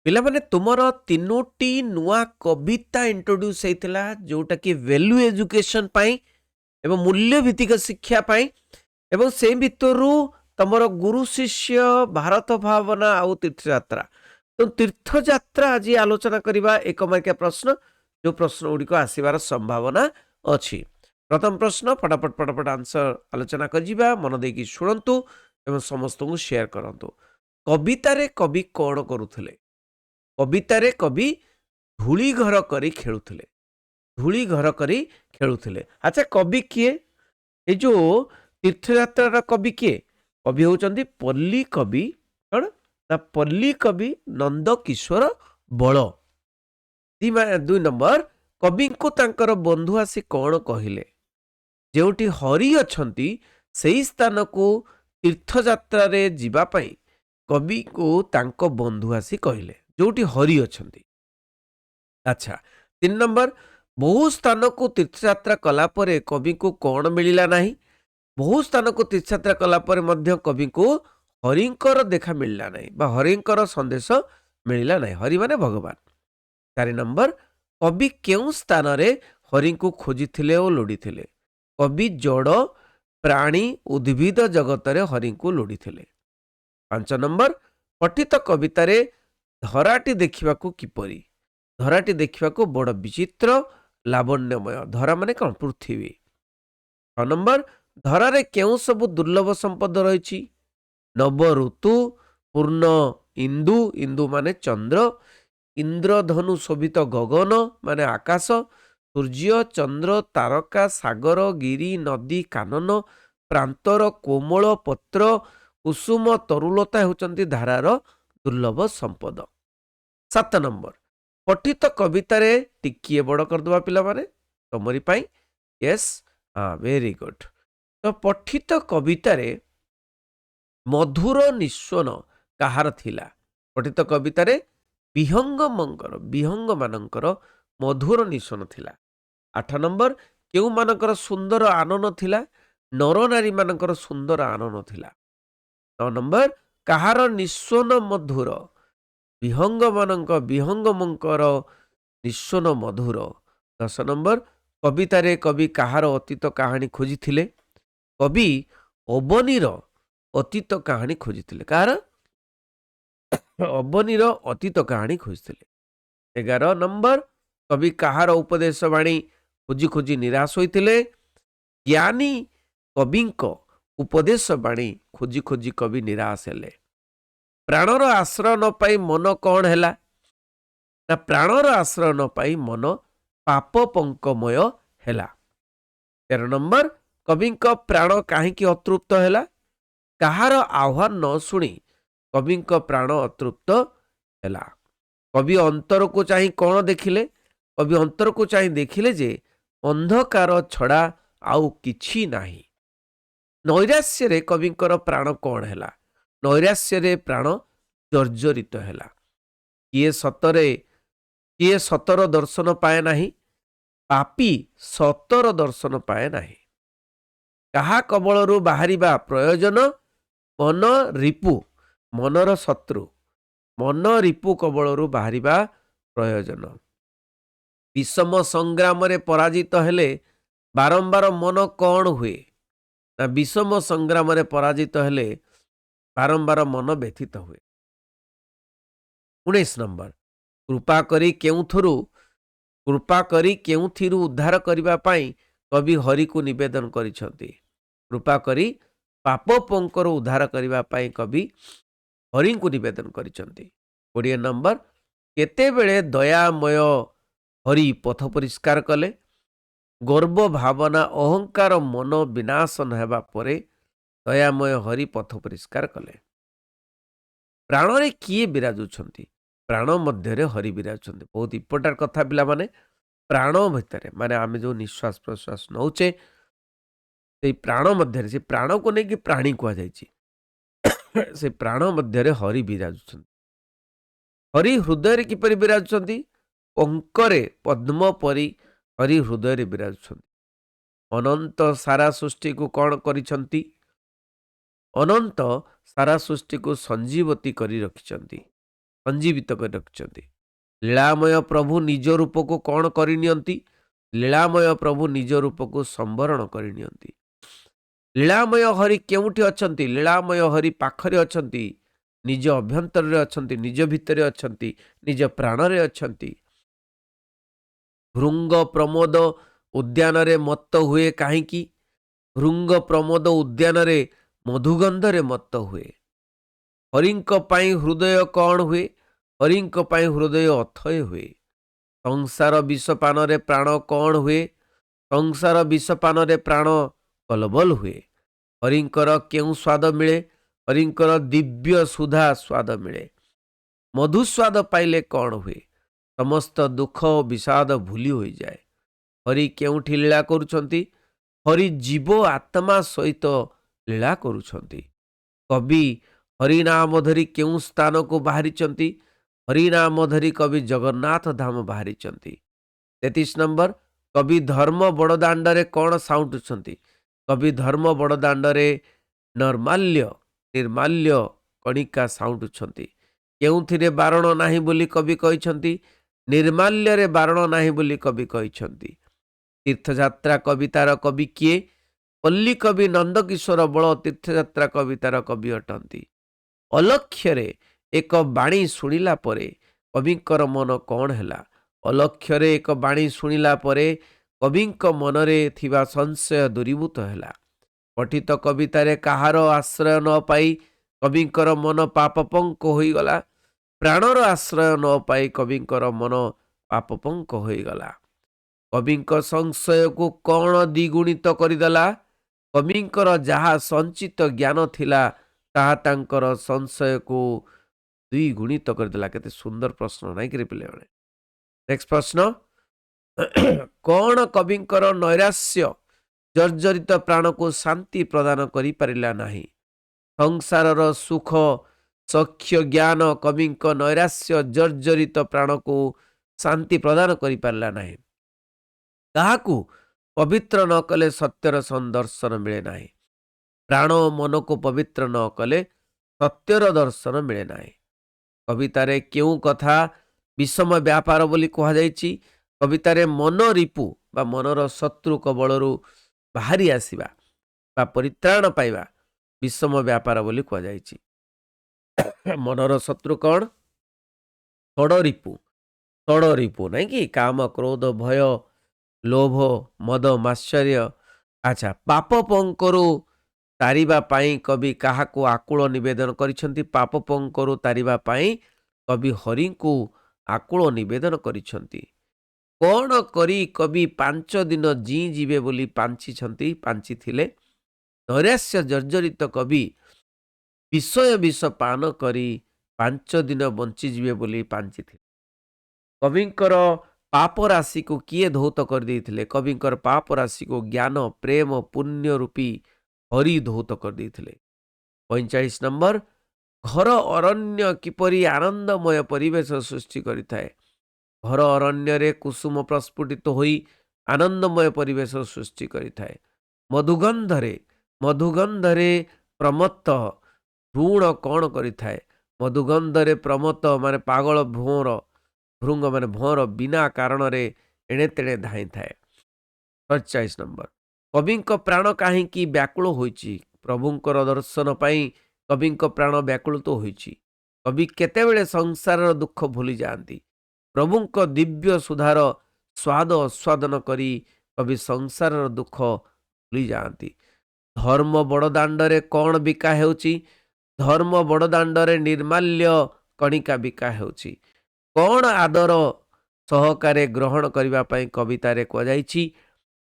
पिला माने तुमर तीनोटी नुआ कविता इंट्रोड्यूस होइतिला जोटा कि वैल्यू एजुकेशन पाई एवं मूल्य भित्तिक शिक्षा पाई एवं से भितरु तमर गुरु शिष्य भारत भावना आउ तीर्थ यात्रा तो तीर्थ यात्रा आज आलोचना करबा एक मार्किया प्रश्न जो प्रश्न गुड़िक आसबार संभावना अच्छी। प्रथम प्रश्न फटाफट फटाफट आंसर आलोचना कर मन देकी शुणु एवं समस्त को शेयर करंतु। कवितारे कवि कौन करुथिले? कवितारे कवि धूली घर करी खेलुथिले। धूली घर करी खेलुथिले। अच्छा कवि किए? ये जो तीर्थयात्रा कवि किए? कवि होचंदी पल्ली कवि कौन ना पल्ली कवि नंद किशोर बल। दुई नंबर कवि को तांकर बंधु आसी कौन कहिले? जोटी हरि अछंती सेही स्थान को तीर्थयात्रा रे जीवा पाई कवि को तांको बंधु आसी कहिले जोटी हरि अछंती। अच्छा 3 नंबर बहु स्थान को तीर्थयात्रा कला परे कवि को कौन मिलिला नहीं? बहु स्थान को तीर्थयात्रा कला परे मध्य कवि को हरिंकर देखा मिलला नहीं बा हरिंकर संदेश मिलिला नहीं। हरि माने भगवान। 4 नंबर कवि केउ स्थान रे हरि को खोजिथिले ओ लोडिथिले? कवि जड़ प्राणी उद्भिद जगत रे हरि को लोडिथिले। 5 नंबर पठित कवितारे धराटी देखिबाकू किपरि? धराटी देखिबाकू बड़ विचित्र लावण्यमय। धरा माने कौन? पृथ्वी। 6 नंबर धरारे केउ सब दुर्लभ संपद रही? नव ऋतु पूर्ण इंदु इंदु माने चंद्र इंद्रधनु शोभित गगन माने आकाश सूर्य चंद्र तारका सागर गिरी नदी कानन प्रांतर कोमल पत्र कुसुम तरुलता होचंती धारार दुर्लभ संपद। 7 नंबर पठित कवितारे टिकिए बड़ करदबा पिला माने तमरी पाई। यस हाँ वेरी गुड। तो पठित कवितारे मधुर निस्वन कहार थिला? पठित कवितारे विहंग मानकर मधुर निस्वन थिला। 8 नंबर केउ मानकर सुंदर आनन थिला? नर नारी मानकर सुंदर आनन थिला। 9 नंबर कहार निस्वन मधुर? विहंग मंकर निस्वन मधुर। 10 नंबर कवितारे कवि कहार अतीत कहानी खोजिथिले? कवि अबनीर अतीत कहानी खोजिथिले। कहार? अबनीर अतीत कहानी खोजिथिले। 11 नंबर कवि कहार उपदेश बाणी खोजी खोजी निराश होइथिले? ज्ञानी कविंक उपदेश बाणी खोजी खोजी कवि निराश हेले। प्राणर आश्रय न पाई मन कौन हैला? ना प्राणर आश्रय न पाई मन पाप पंकमय हैला। 13 नंबर कविंक प्राण काहींकी अतृप्त हैला? कहार आह्वान न शुणी कविंक प्राण अतृप्त हैला। कवि अंतर को चाही कौन देखिले? कवि अंतर को चाही देखिले जे अंधकार छड़ा आउ किछि नाही। नैराश्य रे कविंकर प्राण कौन हैला? नैराश्य रे प्राण जर्जरित हैला। किए सतर दर्शन पाए नाही? पापी सतर दर्शन पाए नाही। कहा कबलरू बाहरिबा प्रयोजन? मन रिपु मनर शत्रु मन रिपु कबलरू बाहरिबा प्रयोजन। विषम संग्राम रे पराजित हेले बारंबार मन कौन हुए? ना विषम संग्राम रे पराजित हेले बारंबार मन व्यथित हुए। 19 नंबर कृपा करी केउथिरु उद्धार करिबा पाई कवि हरि को निवेदन करिसंती? कृपा करी पाप पंकर उद्धार करिबा पाई कवि हरि को निवेदन करिसंती। 20 नंबर केते बेले दयामय हरि पथ परिष्कार कले? गर्व भावना अहंकार मन विनाश नहेबा परे दयामय हरि पथ परिष्कार कले। प्राण रे किए विराजुछंती? प्राण मध्य हरि विराजुछंती। बहुत इंपोर्टेंट कथा पिला माने प्राण भितर माने आमे जो निश्वास प्रश्वास नौचे से प्राण मध्य से प्राण को लेकिन प्राणी कह जाए से प्राण मध्य हरि विराजुछंती। हरि हृदय किपरि विराजुछंती? पंकरे पद्म परी हरि हृदय विराजुछंती। अनंत सारा सृष्टि को कौन करिसंती? अनंत सारा सृष्टि को संजीवती करी रखिसंती। ସଞ୍ଜୀବିତ କରି ରଖିଛନ୍ତି। ଲୀଳାମୟ ପ୍ରଭୁ ନିଜ ରୂପକୁ କ'ଣ କରିନିଅନ୍ତି? ଲୀଳାମୟ ପ୍ରଭୁ ନିଜ ରୂପକୁ ସମ୍ବରଣ କରିନିଅନ୍ତି। ଲୀଳାମୟ ହରି କେଉଁଠି ଅଛନ୍ତି? ଲୀଳାମୟ ହରି ପାଖରେ ଅଛନ୍ତି, ନିଜ ଅଭ୍ୟନ୍ତରରେ ଅଛନ୍ତି, ନିଜ ଭିତରେ ଅଛନ୍ତି, ନିଜ ପ୍ରାଣରେ ଅଛନ୍ତି। ଭୃଙ୍ଗ ପ୍ରମୋଦ ଉଦ୍ୟାନରେ ମତ୍ତ ହୁଏ କାହିଁକି? ଭୃଙ୍ଗ ପ୍ରମୋଦ ଉଦ୍ୟାନରେ ମଧୁଗନ୍ଧରେ ମତ୍ତ ହୁଏ। ହରିଙ୍କ ପାଇଁ ହୃଦୟ କ'ଣ ହୁଏ? ହରିଙ୍କ ପାଇଁ ହୃଦୟ ଅଥୟ ହୁଏ। ସଂସାର ବିଷପାନରେ ପ୍ରାଣ କ'ଣ ହୁଏ? ସଂସାର ବିଷପାନରେ ପ୍ରାଣ କଲବଲ ହୁଏ। ହରିଙ୍କର କେଉଁ ସ୍ୱାଦ ମିଳେ? ହରିଙ୍କର ଦିବ୍ୟ ସୁଧା ସ୍ୱାଦ ମିଳେ। ମଧୁସ୍ୱାଦ ପାଇଲେ କ'ଣ ହୁଏ? ସମସ୍ତ ଦୁଃଖ ଓ ବିଷାଦ ଭୁଲି ହୋଇଯାଏ। ହରି କେଉଁଠି ଲୀଳା କରୁଛନ୍ତି? ହରି ଜୀବ ଆତ୍ମା ସହିତ ଲୀଳା କରୁଛନ୍ତି। କବି ହରିନାମ ଧରି କେଉଁ ସ୍ଥାନକୁ ବାହାରିଛନ୍ତି? ହରିନାମ ଧରି କବି ଜଗନ୍ନାଥ ଧାମ ବାହାରିଛନ୍ତି। 33 ନମ୍ବର, କବି ଧର୍ମ ବଡ଼ଦାଣ୍ଡରେ କ'ଣ ସାଉଁଟୁଛନ୍ତି? କବି ଧର୍ମ ବଡ଼ଦାଣ୍ଡରେ ନିର୍ମାଲ୍ୟ କଣିକା ସାଉଁଟୁଛନ୍ତି। କେଉଁଥିରେ ବାରଣ ନାହିଁ ବୋଲି କବି କହିଛନ୍ତି? ନିର୍ମାଲ୍ୟରେ ବାରଣ ନାହିଁ ବୋଲି କବି କହିଛନ୍ତି। ତୀର୍ଥଯାତ୍ରା କବିତାର କବି କିଏ? ପଲ୍ଲୀ କବି ନନ୍ଦକିଶୋର ବଳ ତୀର୍ଥଯାତ୍ରା କବିତାର କବି ଅଟନ୍ତି। ଅଲକ୍ଷ୍ୟରେ ଏକ ବାଣୀ ଶୁଣିଲା ପରେ କବିଙ୍କର ମନ କ'ଣ ହେଲା? ଅଲକ୍ଷ୍ୟରେ ଏକ ବାଣୀ ଶୁଣିଲା ପରେ କବିଙ୍କ ମନରେ ଥିବା ସଂଶୟ ଦୂରୀଭୂତ ହେଲା। ପଠିତ କବିତାରେ କାହାର ଆଶ୍ରୟ ନ ପାଇ କବିଙ୍କର ମନ ପାପପଙ୍କ ହୋଇଗଲା। ପ୍ରାଣର ଆଶ୍ରୟ ନ ପାଇ କବିଙ୍କର ମନ ପାପପଙ୍କ ହୋଇଗଲା। କବିଙ୍କ ସଂଶୟକୁ କ'ଣ ଦ୍ୱିଗୁଣିତ କରିଦେଲା? କବିଙ୍କର ଯାହା ସଞ୍ଚିତ ଜ୍ଞାନ ଥିଲା ତାହା ତାଙ୍କର ସଂଶୟକୁ ଦ୍ୱିଗୁଣିତ କରିଦେଲା। କେତେ ସୁନ୍ଦର ପ୍ରଶ୍ନ ନାଇଁକିରି ପିଲାମାନେ? ନେକ୍ସଟ ପ୍ରଶ୍ନ, କ'ଣ କବିଙ୍କର ନୈରାଶ୍ୟ ଜର୍ଜରିତ ପ୍ରାଣକୁ ଶାନ୍ତି ପ୍ରଦାନ କରିପାରିଲା ନାହିଁ? ସଂସାରର ସୁଖ ସଖ୍ୟ ଜ୍ଞାନ କବିଙ୍କ ନୈରାଶ୍ୟ ଜର୍ଜରିତ ପ୍ରାଣକୁ ଶାନ୍ତି ପ୍ରଦାନ କରିପାରିଲା ନାହିଁ। ତାହାକୁ ପବିତ୍ର ନ କଲେ ସତ୍ୟର ଦର୍ଶନ ମିଳେ ନାହିଁ। ପ୍ରାଣ ଓ ମନକୁ ପବିତ୍ର ନ କଲେ ସତ୍ୟର ଦର୍ଶନ ମିଳେ ନାହିଁ। କବିତାରେ କେଉଁ କଥା ବିଷମ ବ୍ୟାପାର ବୋଲି କୁହାଯାଇଛି? କବିତାରେ ମନ ରିପୁ ବା ମନର ଶତ୍ରୁ କବଳରୁ ବାହାରି ଆସିବା ବା ପରିତ୍ରାଣ ପାଇବା ବିଷମ ବ୍ୟାପାର ବୋଲି କୁହାଯାଇଛି। ମନର ଶତ୍ରୁ କ'ଣ? ଷଡ଼ରିପୁ ନାଇଁ କି? କାମ, କ୍ରୋଧ, ଭୟ, ଲୋଭ, ମଦ, ମାତ୍ସର୍ଯ୍ୟ। ଆଚ୍ଛା, ପାପ ପଙ୍କରୁ ତାରିବା ପାଇଁ କବି କାହାକୁ ଆକୁଳ ନିବେଦନ କରିଛନ୍ତି? ପାପ ପଙ୍କରୁ ତାରିବା ପାଇଁ କବି ହରିଙ୍କୁ ଆକୁଳ ନିବେଦନ କରିଛନ୍ତି। କ'ଣ କରି କବି 5 ଦିନ ଜୀ ଯିବେ ବୋଲି ପାଞ୍ଚିଥିଲେ? ନୈରାଶ୍ୟ ଜର୍ଜରିତ କବି ବିଷ ପାନ କରି 5 ଦିନ ବଞ୍ଚିଯିବେ ବୋଲି ପାଞ୍ଚିଥିଲେ। କବିଙ୍କର ପାପ ରାଶିକୁ କିଏ ଧୌତ କରିଦେଇଥିଲେ? କବିଙ୍କର ପାପ ରାଶିକୁ ଜ୍ଞାନ, ପ୍ରେମ, ପୁଣ୍ୟ ରୂପୀ ହରି ଧୌତ କରିଦେଇଥିଲେ। 45 ନମ୍ବର, ଘର ଅରଣ୍ୟ କିପରି ଆନନ୍ଦମୟ ପରିବେଶ ସୃଷ୍ଟି କରିଥାଏ? ଘର ଅରଣ୍ୟରେ କୁସୁମ ପ୍ରସ୍ଫୁଟିତ ହୋଇ ଆନନ୍ଦମୟ ପରିବେଶ ସୃଷ୍ଟି କରିଥାଏ। ମଧୁଗନ୍ଧରେ ପ୍ରମତ୍ତ ଭ୍ରୂଣ କ'ଣ କରିଥାଏ? ମଧୁଗନ୍ଧରେ ପ୍ରମତ୍ତ ମାନେ ପାଗଳ ଭୃଙ୍ଗ ମାନେ ଭଁର ବିନା କାରଣରେ ଏଣେ ତେଣେ ଧାଇଁଥାଏ। 47 ନମ୍ବର, କବିଙ୍କ ପ୍ରାଣ କାହିଁକି ବ୍ୟାକୁଳ ହୋଇଛି? ପ୍ରଭୁଙ୍କର ଦର୍ଶନ ପାଇଁ କବିଙ୍କ ପ୍ରାଣ ବ୍ୟାକୁଳିତ ହୋଇଛି। କବି କେତେବେଳେ ସଂସାରର ଦୁଃଖ ଭୁଲି ଯାଆନ୍ତି? ପ୍ରଭୁଙ୍କ ଦିବ୍ୟ ସୁଧାର ସ୍ୱାଦ ଆସ୍ୱାଦନ କରି କବି ସଂସାରର ଦୁଃଖ ଭୁଲି ଯାଆନ୍ତି। ଧର୍ମ ବଡ଼ଦାଣ୍ଡରେ କ'ଣ ବିକା ହେଉଛି? ଧର୍ମ ବଡ଼ଦାଣ୍ଡରେ ନିର୍ମାଲ୍ୟ କଣିକା ବିକା ହେଉଛି। କ'ଣ ଆଦର ସହକାରେ ଗ୍ରହଣ କରିବା ପାଇଁ କବିତାରେ କୁହାଯାଇଛି?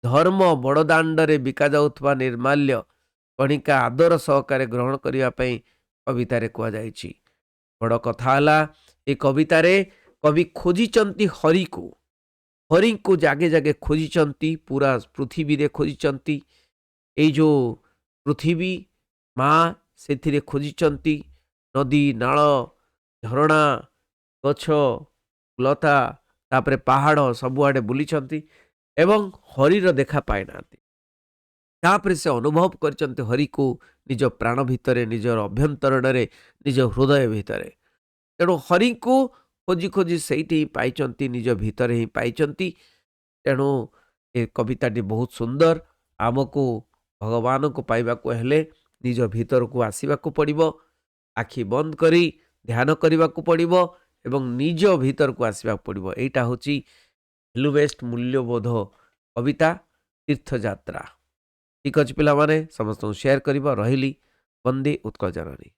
ଧର୍ମ ବଡ଼ଦାଣ୍ଡରେ ବିକାଯାଉଥିବା ନିର୍ମାଲ୍ୟ କଣିକା ଆଦର ସହକାରେ ଗ୍ରହଣ କରିବା ପାଇଁ କବିତାରେ କୁହାଯାଇଛି। ବଡ଼ କଥା ହେଲା, ଏ କବିତାରେ କବି ଖୋଜିଛନ୍ତି ହରିଙ୍କୁ ଜାଗେ ଜାଗେ ଖୋଜିଛନ୍ତି, ପୁରା ପୃଥିବୀରେ ଖୋଜିଛନ୍ତି। ଏଇ ଯେଉଁ ପୃଥିବୀ ମା ସେଥିରେ ଖୋଜିଛନ୍ତି। ନଦୀ, ନାଳ, ଝରଣା, ଗଛ, ଲତା, ତାପରେ ପାହାଡ଼ ସବୁଆଡ଼େ ବୁଲିଛନ୍ତି ଏବଂ ହରିର ଦେଖା ପାଇନାହାନ୍ତି। ତାପରେ ସେ ଅନୁଭବ କରିଛନ୍ତି ହରିକୁ ନିଜ ପ୍ରାଣ ଭିତରେ, ନିଜର ଅଭ୍ୟନ୍ତରଣରେ, ନିଜ ହୃଦୟ ଭିତରେ। ତେଣୁ ହରିଙ୍କୁ ଖୋଜି ଖୋଜି ସେଇଠି ହିଁ ପାଇଛନ୍ତି, ନିଜ ଭିତରେ ହିଁ ପାଇଛନ୍ତି। ତେଣୁ ଏ କବିତାଟି ବହୁତ ସୁନ୍ଦର। ଆମକୁ ଭଗବାନଙ୍କୁ ପାଇବାକୁ ହେଲେ ନିଜ ଭିତରକୁ ଆସିବାକୁ ପଡ଼ିବ, ଆଖି ବନ୍ଦ କରି ଧ୍ୟାନ କରିବାକୁ ପଡ଼ିବ ଏବଂ ନିଜ ଭିତରକୁ ଆସିବାକୁ ପଡ଼ିବ। ଏଇଟା ହେଉଛି ଭ୍ୟାଲୁ ବେସ୍ଡ ମୂଲ୍ୟବୋଧ କବିତା ତୀର୍ଥଯାତ୍ରା। ଠିକ୍ ଅଛି ପିଲାମାନେ, ସମସ୍ତଙ୍କୁ ସେୟାର କରିବ। ରହିଲି। ବନ୍ଦେ ଉତ୍କଳ ଜନନୀ।